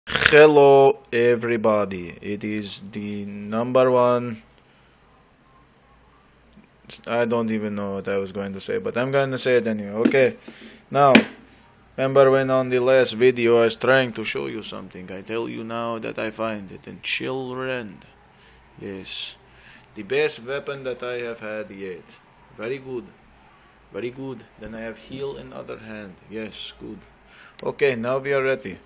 Hello everybody, it is the number one. I don't even know what I was going to say, but I'm going to say it anyway. Okay, now, remember when on the last video I was trying to show you something? I tell you now that I find it in children. Yes, the best weapon that I have had yet. Very good, very good. Then I have heal in other hand. Yes, good. Okay, now we are ready.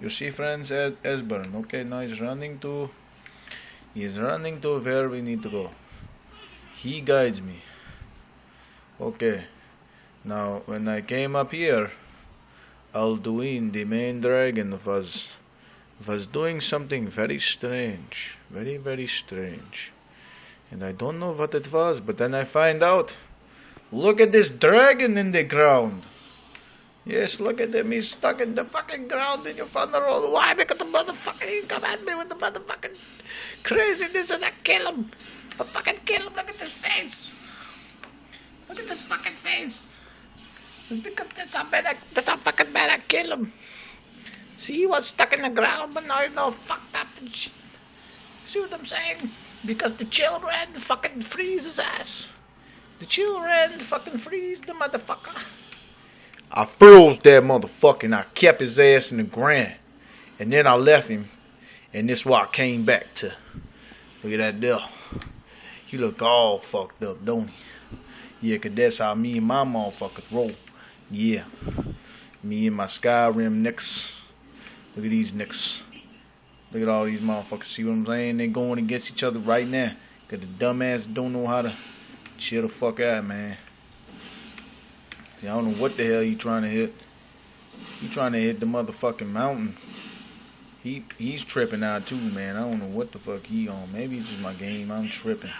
You see, friends, Esbern. Okay, now he's running to where we need to go. He guides me. Okay, now when I came up here, Alduin, the main dragon, was doing something very strange, very strange, and I don't know what it was. But then I find out. Look at this dragon in the ground. Yes, look at him. He's stuck in the fucking ground in your front road. Why? Because the motherfucker, he come at me with the motherfucking craziness and I kill him. I fucking kill him. Look at this face. Look at this fucking face. It's because that's how fucking bad I kill him. See, he was stuck in the ground, but now he's all fucked up and shit. See what I'm saying? Because the children fucking freeze his ass. The children fucking freeze the motherfucker. I froze that motherfucker and I kept his ass in the ground. And then I left him. And this is what I came back to. Look at that there. He look all fucked up, don't he? Yeah, 'cause that's how me and my motherfuckers roll. Yeah. Me and my Skyrim nicks. Look at these nicks. Look at all these motherfuckers. See what I'm saying? They going against each other right now. 'Cause the dumbass don't know how to chill the fuck out, man. I don't know what the hell he trying to hit. He trying to hit the motherfucking mountain. He's tripping out too, man. I don't know what the fuck he on. Maybe it's just my game. I'm tripping.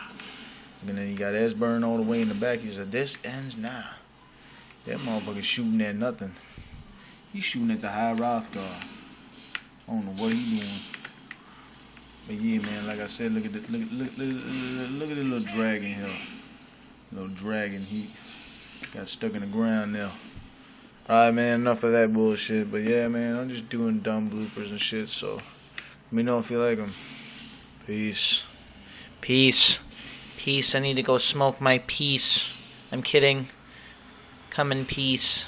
And then he got Esbern all the way in the back. He said, "This ends now." That motherfucker shooting at nothing. He's shooting at the High Rothgar. I don't know what he doing. But yeah, man, like I said, look at the little dragon here. Little dragon. He got stuck in the ground now. Alright, man, enough of that bullshit. But yeah, man, I'm just doing dumb bloopers and shit. So let me know if you like them. Peace. Peace. Peace. I need to go smoke my peace. I'm kidding. Come in peace.